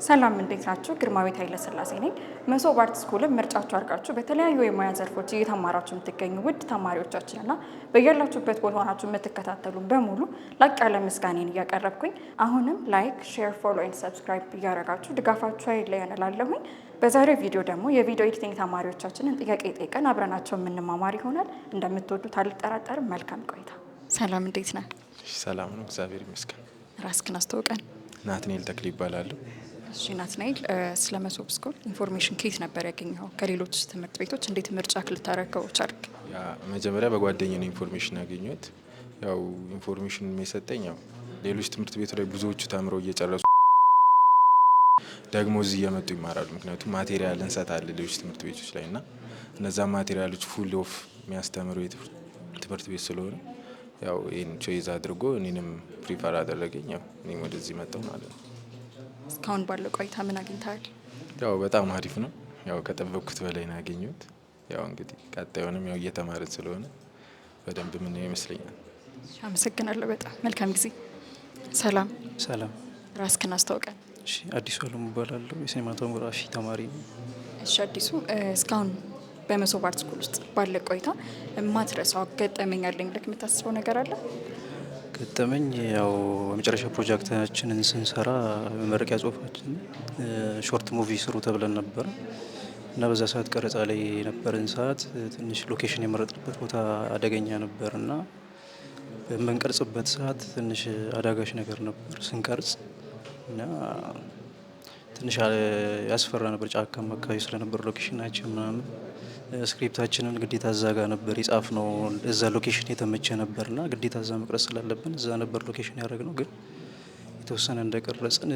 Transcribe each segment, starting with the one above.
ሰላም እንዴት ናችሁ? ግርማዊት ኃይለ ሥላሴ ነኝ። መሶብ አርት ስኩልን ምርጫችሁ አድርጋችሁ በተለያዩ የሙያ ዘርፎች እየተማራችሁ የምትገኙ ውድ ተማሪዎቻችንና በያላችሁበት ቦታ ሆናችሁ የምትከታተሉን በሙሉ ላቅ ያለ ምስጋናን እያቀረብኩኝ አሁንም ላይክ፣ ሼር፣ ፎሎ ኤንድ ሰብስክራይብ እያደረጋችሁ ድጋፋችሁ አይለየን እላለሁኝ። በዛሬው ቪዲዮ ደግሞ የቪዲዮ ኤዲቲንግ ተማሪዎቻችንን ጥያቄ ጠይቀን አብረናቸው የምንማማር ይሆናል። እንደምትወዱት አልጠራጠርም። መልካም ቆይታ። ሰላም እንዴት ነህ? ሰላም ነው፣ እግዚአብሔር ይመስገን። ራስክን አስተዋውቀን። ናትናኤል ተክሌ ይባላሉ። እሺ ናትናኤል፣ ስለ መሶብ ስኩል ኢንፎርሜሽን ከየት ነበር ያገኘኸው? ከሌሎች ትምህርት ቤቶች እንዴት ምርጫክ ልታረከው ቻልክ? መጀመሪያ በጓደኛ ነው ኢንፎርሜሽን ያገኘሁት። ያው ኢንፎርሜሽን የሰጠኝ ያው ሌሎች ትምህርት ቤቱ ላይ ብዙዎቹ ተምረው እየጨረሱ ደግሞ እዚህ እየመጡ ይማራሉ። ምክንያቱም ማቴሪያል እንሰጣለን ሌሎች ትምህርት ቤቶች ላይ እና እነዛ ማቴሪያሎች ፉል ኦፍ የሚያስተምረው ትምህርት ቤት ስለሆነ ያው ይህን ቾይዝ አድርጎ እኔንም ፕሪፈር አደረገኝ። ያው እኔም ወደዚህ መጣሁ ማለት ነው። እስካሁን ባለው ቆይታ ምን አግኝተሃል? ያው በጣም አሪፍ ነው። ያው ከጠበቅኩት በላይ ነው ያገኘሁት። ያው እንግዲህ ቀጣዩንም ያው እየተማርን ስለሆነ በደንብ ምን ይመስለኛል። አመሰግናለሁ በጣም መልካም ጊዜ። ሰላም። ሰላም። ራስክን አስተዋውቀን። እሺ፣ አዲሱ አለሙ እባላለሁ። የሲኔማቶግራፊ ተማሪ ነው። እሺ አዲሱ፣ እስካሁን በመሶብ አርት ስኩል ውስጥ ባለ ቆይታ የማትረሳው ገጠመኝ አለኝ ብለህ የምታስበው ነገር አለ? ገጠመኝ ያው የመጨረሻ ፕሮጀክታችንን ስንሰራ መመረቂያ ጽሁፋችን ሾርት ሙቪ ስሩ ተብለን ነበር እና በዛ ሰዓት ቀረጻ ላይ የነበረን ሰዓት ትንሽ ሎኬሽን የመረጥንበት ቦታ አደገኛ ነበር እና በምንቀርጽበት ሰዓት ትንሽ አዳጋች ነገር ነበር ስንቀርጽ እና ትንሽ ያስፈራ ነበር። ጫካማ አካባቢ ስለነበር ሎኬሽናችን ምናምን ስክሪፕታችንን ግዴታ እዛ ጋር ነበር የጻፍ ነው። እዛ ሎኬሽን የተመቸ ነበርና ግዴታ እዛ መቅረጽ ስላለብን እዛ ነበር ሎኬሽን ያደረግነው። ግን የተወሰነ እንደቀረጽን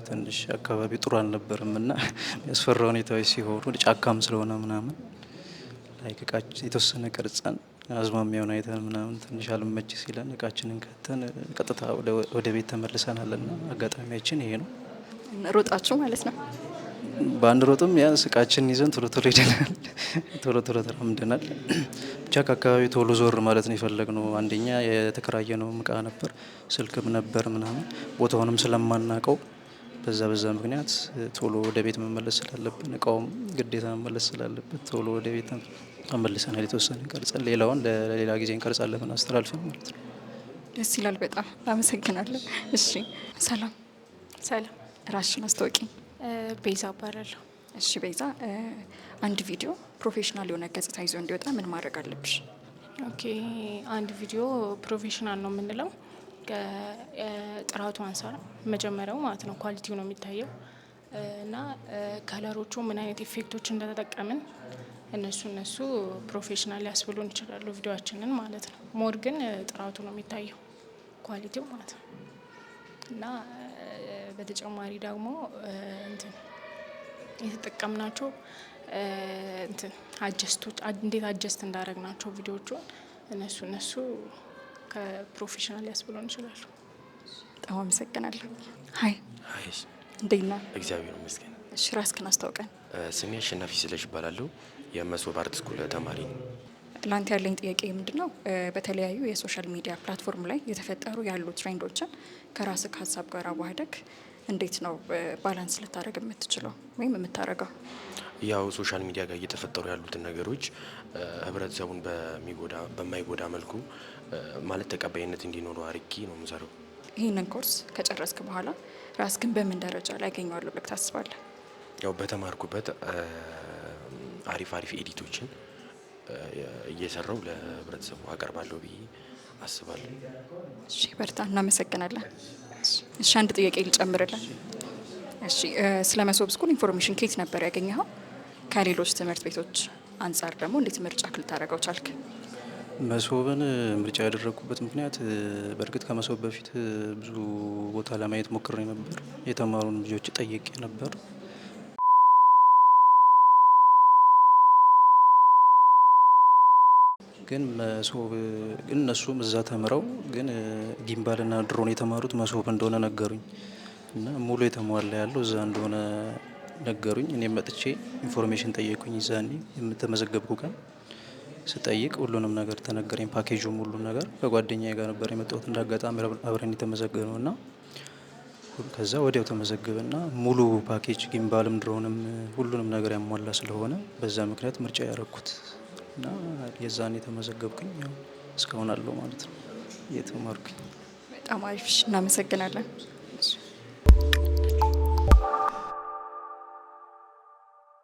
ትንሽ አካባቢ ጥሩ አልነበርም እና ያስፈራ ሁኔታዎች ሲሆኑ ጫካም ስለሆነ ምናምን ላይክ እቃችን የተወሰነ ቀርጸን አዝማሚያውን አይተን ምናምን ትንሽ አልመች ሲለን እቃችንን ከተን ቀጥታ ወደ ቤት ተመልሰናልና አጋጣሚያችን ይሄ ነው። ሮጣችሁ ማለት ነው? በአንድ ሮጥም ያን እቃችንን ይዘን ቶሎ ቶሎ ሄደናል። ቶሎ ቶሎ ተራምደናል። ብቻ ከአካባቢ ቶሎ ዞር ማለት ነው የፈለግነው። አንደኛ የተከራየነው እቃ ነበር፣ ስልክም ነበር ምናምን ቦታውንም ስለማናውቀው በዛ ምክንያት ቶሎ ወደ ቤት መመለስ ስላለብን እቃውም ግዴታ መመለስ ስላለበት ቶሎ ወደ ቤት ተመልሰናል። የተወሰነ ቀርጸን ሌላውን ለሌላ ጊዜ እንቀርጻለን ብለን አስተላልፈን ማለት ነው። ደስ ይላል በጣም አመሰግናለሁ። እሺ ሰላም። ሰላም። ራስሽን አስታውቂ። ቤዛ እባላለሁ። እሺ ቤዛ፣ አንድ ቪዲዮ ፕሮፌሽናል የሆነ ገጽታ ይዞ እንዲወጣ ምን ማድረግ አለብሽ? ኦኬ፣ አንድ ቪዲዮ ፕሮፌሽናል ነው የምንለው ጥራቱ አንሳር መጀመሪያው ማለት ነው ኳሊቲው ነው የሚታየው እና ከለሮቹ ምን አይነት ኢፌክቶች እንደተጠቀምን እነሱ ፕሮፌሽናል ሊያስብሉን ይችላሉ ቪዲዮአችንን ማለት ነው። ሞር ግን ጥራቱ ነው የሚታየው ኳሊቲው ማለት ነው እና በተጨማሪ ደግሞ የተጠቀምናቸው አጀስቶች እንዴት አጀስት እንዳደረግናቸው ቪዲዮዎቹን እነሱ ከፕሮፌሽናል ሊያስብሉን ይችላሉ። በጣም አመሰግናለሁ። ሀይ ሀይ፣ እንዴት ነህ? እግዚአብሔር ይመስገን። እሺ ራስክን አስታውቀን። ስሜ አሸናፊ ስለሽ ይባላለሁ። የመሶብ አርት ስኩል ተማሪ ነው። ላንተ ያለኝ ጥያቄ ምንድን ነው? በተለያዩ የሶሻል ሚዲያ ፕላትፎርም ላይ የተፈጠሩ ያሉ ትሬንዶችን ከራስህ ሀሳብ ጋር አዋህደክ እንዴት ነው ባላንስ ልታደረግ የምትችለው ወይም የምታደረገው? ያው ሶሻል ሚዲያ ጋር እየተፈጠሩ ያሉትን ነገሮች ህብረተሰቡን በማይጎዳ መልኩ ማለት ተቀባይነት እንዲኖሩ አርጌ ነው የምሰራው። ይህንን ኮርስ ከጨረስክ በኋላ ራስክን በምን ደረጃ ላይ ያገኘዋለሁ ብለህ ታስባለህ? ያው በተማርኩበት አሪፍ ኤዲቶችን እየሰራው ለህብረተሰቡ አቀርባለሁ ብዬ አስባለሁ። እሺ በርታ፣ እናመሰግናለን። እሺ አንድ ጥያቄ ልጨምርልን። እሺ ስለ መሶብ ስኩል ኢንፎርሜሽን ከየት ነበር ያገኘኸው? ከሌሎች ትምህርት ቤቶች አንጻር ደግሞ እንዴት ምርጫ ልታደርገው ቻልክ? መሶብን ምርጫ ያደረግኩበት ምክንያት በእርግጥ ከመሶብ በፊት ብዙ ቦታ ለማየት ሞክሬ ነበር። የተማሩን ልጆች ጠይቄ ነበር። ግን መሶብ ግን እነሱም እዛ ተምረው ግን ጊምባልና ድሮን የተማሩት መሶብ እንደሆነ ነገሩኝ እና ሙሉ የተሟላ ያለው እዛ እንደሆነ ነገሩኝ። እኔም መጥቼ ኢንፎርሜሽን ጠየቁኝ። ይዛኔ የምተመዘገብኩ ቀን ስጠይቅ ሁሉንም ነገር ተነገረኝ። ፓኬጁም ሁሉም ነገር ከጓደኛዬ ጋር ነበር የመጣሁት። እንዳጋጣሚ አብረን የተመዘገበው እና ከዛ ወዲያው ተመዘገበና ሙሉ ፓኬጅ ጊምባልም ድሮንም ሁሉንም ነገር ያሟላ ስለሆነ በዛ ምክንያት ምርጫ ያደረኩት እና የዛኔ የተመዘገብኩኝ ያው እስካሁን አለው ማለት ነው እየተማርኩኝ። በጣም አሪፍ። እናመሰግናለን።